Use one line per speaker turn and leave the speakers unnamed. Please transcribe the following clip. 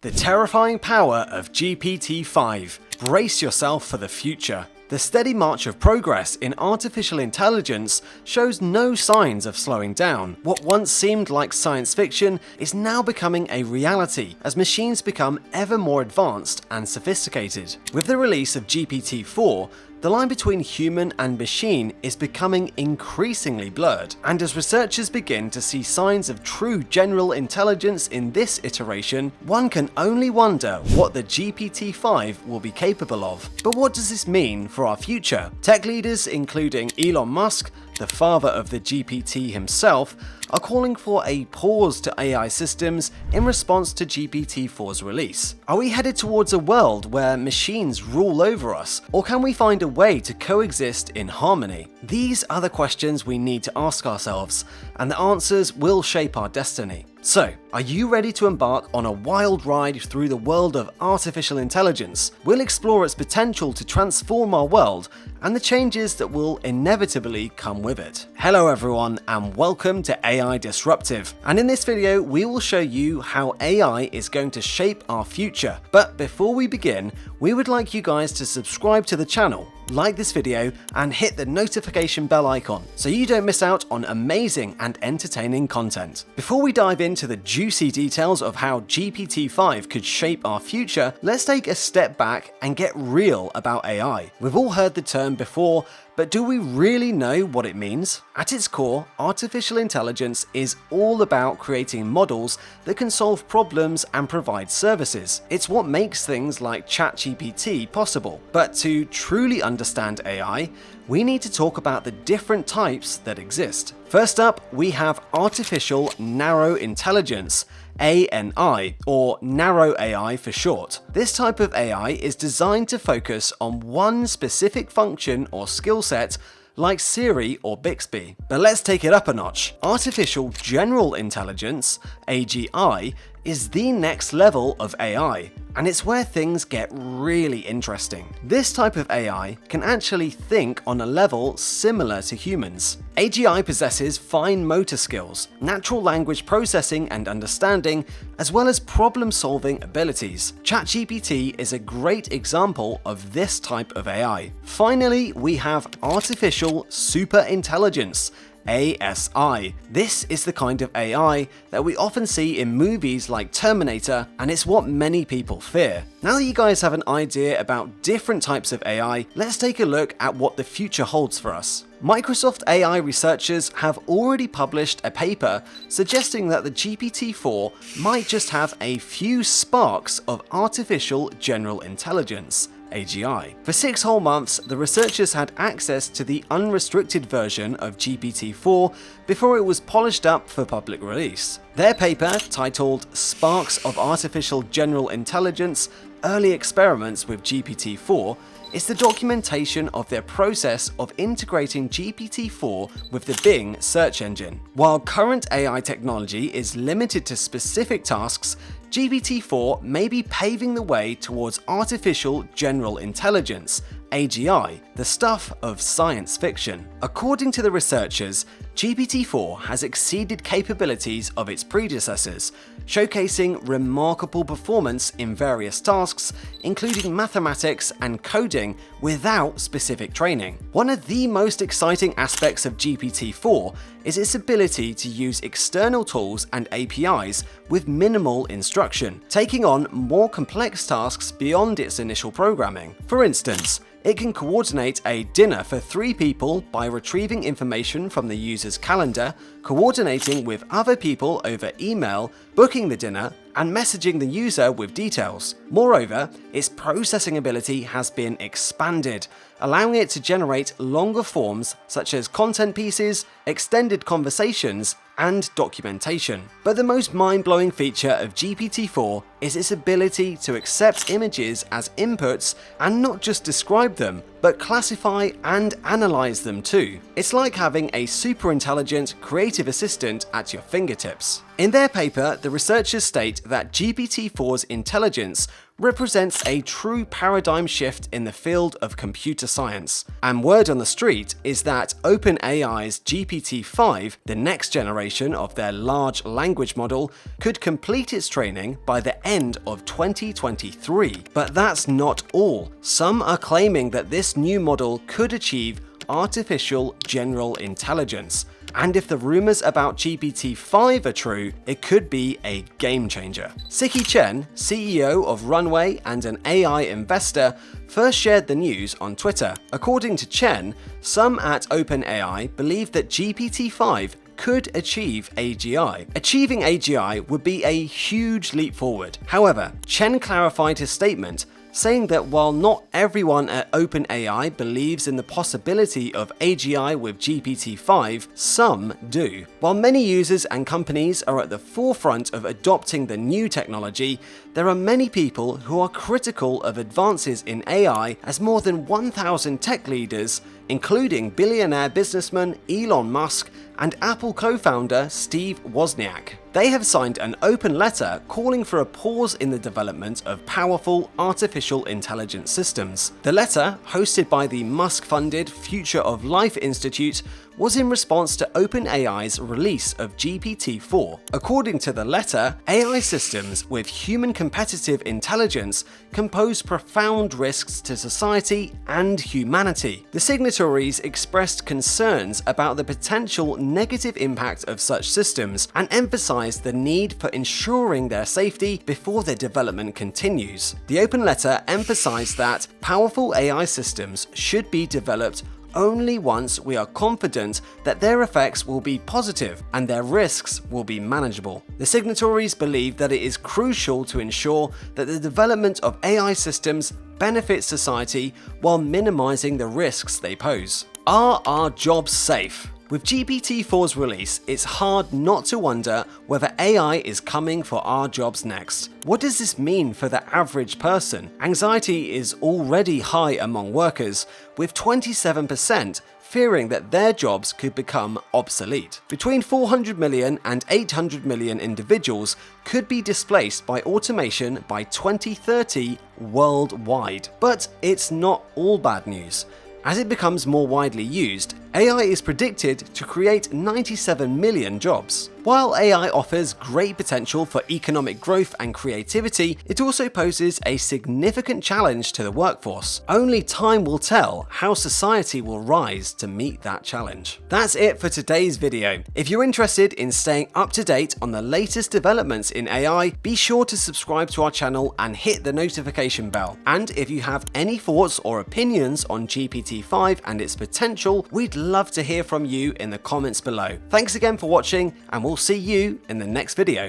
The terrifying power of GPT-5. Brace yourself for the future. The steady march of progress in artificial intelligence shows no signs of slowing down. What once seemed like science fiction is now becoming a reality as machines become ever more advanced and sophisticated. With the release of GPT-4, the line between human and machine is becoming increasingly blurred, and as researchers begin to see signs of true general intelligence in this iteration, one can only wonder what the GPT-5 will be capable of. But what does this mean for our future? Tech leaders, including Elon Musk, the father of the GPT himself, are calling for a pause to AI systems in response to GPT-4's release. Are we headed towards a world where machines rule over us, or can we find a way to coexist in harmony? These are the questions we need to ask ourselves, and the answers will shape our destiny. So, are you ready to embark on a wild ride through the world of artificial intelligence? We'll explore its potential to transform our world and the changes that will inevitably come with it. Hello everyone, and welcome to AI Disruptive. And in this video, we will show you how AI is going to shape our future. But before we begin, we would like you guys to subscribe to the channel, like this video, and hit the notification bell icon so you don't miss out on amazing and entertaining content. Before we dive into the juicy details of how GPT-5 could shape our future, let's take a step back and get real about AI. We've all heard the term before, but do we really know what it means? At its core, artificial intelligence is all about creating models that can solve problems and provide services. It's what makes things like chatgpt possible. But to truly understand AI, we need to talk about the different types that exist. First up, we have artificial narrow intelligence, ANI, or narrow AI for short. This type of AI is designed to focus on one specific function or skill set, like Siri or Bixby. But let's take it up a notch. Artificial General Intelligence, AGI, is the next level of AI, and it's where things get really interesting. This type of AI can actually think on a level similar to humans. AGI possesses fine motor skills, natural language processing and understanding, as well as problem-solving abilities. ChatGPT is a great example of this type of AI. Finally, we have Artificial Superintelligence, ASI. This is the kind of AI that we often see in movies like Terminator, and it's what many people fear. Now that you guys have an idea about different types of AI, let's take a look at what the future holds for us. Microsoft AI researchers have already published a paper suggesting that the GPT-4 might just have a few sparks of artificial general intelligence, AGI. For 6 whole months, the researchers had access to the unrestricted version of GPT-4 before it was polished up for public release. Their paper, titled Sparks of Artificial General Intelligence: Early Experiments with GPT-4, is the documentation of their process of integrating GPT-4 with the Bing search engine. While current AI technology is limited to specific tasks, GPT-4 may be paving the way towards artificial general intelligence, AGI, the stuff of science fiction. According to the researchers, GPT-4 has exceeded capabilities of its predecessors, showcasing remarkable performance in various tasks, including mathematics and coding, without specific training. One of the most exciting aspects of GPT-4 is its ability to use external tools and APIs with minimal instruction, taking on more complex tasks beyond its initial programming. For instance, it can coordinate a dinner for 3 people by retrieving information from the user's calendar, coordinating with other people over email, booking the dinner, and messaging the user with details. Moreover, its processing ability has been expanded, allowing it to generate longer forms such as content pieces, extended conversations, and documentation. But the most mind-blowing feature of GPT-4 is its ability to accept images as inputs and not just describe them, but classify and analyze them too. It's like having a super intelligent creative assistant at your fingertips. In their paper, the researchers state that GPT-4's intelligence represents a true paradigm shift in the field of computer science. And word on the street is that OpenAI's GPT-5, the next generation of their large language model, could complete its training by the end of 2023. But that's not all. Some are claiming that this new model could achieve artificial general intelligence. And if the rumors about GPT-5 are true, it could be a game changer. Siki Chen, CEO of Runway and an AI investor, first shared the news on Twitter. According to Chen, some at OpenAI believe that GPT-5 could achieve AGI. Achieving AGI would be a huge leap forward. However, Chen clarified his statement, saying that while not everyone at OpenAI believes in the possibility of AGI with GPT-5, some do. While many users and companies are at the forefront of adopting the new technology, there are many people who are critical of advances in AI, as more than 1,000 tech leaders, including billionaire businessman Elon Musk and Apple co-founder Steve Wozniak. They have signed an open letter calling for a pause in the development of powerful artificial intelligence systems. The letter, hosted by the Musk-funded Future of Life Institute, was in response to OpenAI's release of GPT-4. According to the letter, AI systems with human competitive intelligence can pose profound risks to society and humanity. The signatories expressed concerns about the potential negative impact of such systems and emphasized the need for ensuring their safety before their development continues. The open letter emphasized that powerful AI systems should be developed only once we are confident that their effects will be positive and their risks will be manageable. The signatories believe that it is crucial to ensure that the development of AI systems benefits society while minimizing the risks they pose. Are our jobs safe? With GPT-4's release, it's hard not to wonder whether AI is coming for our jobs next. What does this mean for the average person? Anxiety is already high among workers, with 27% fearing that their jobs could become obsolete. Between 400 million and 800 million individuals could be displaced by automation by 2030 worldwide. But it's not all bad news. As it becomes more widely used, AI is predicted to create 97 million jobs. While AI offers great potential for economic growth and creativity, it also poses a significant challenge to the workforce. Only time will tell how society will rise to meet that challenge. That's it for today's video. If you're interested in staying up to date on the latest developments in AI, be sure to subscribe to our channel and hit the notification bell. And if you have any thoughts or opinions on GPT-5 and its potential, we'd love to hear from you in the comments below. Thanks again for watching, and we'll see you in the next video.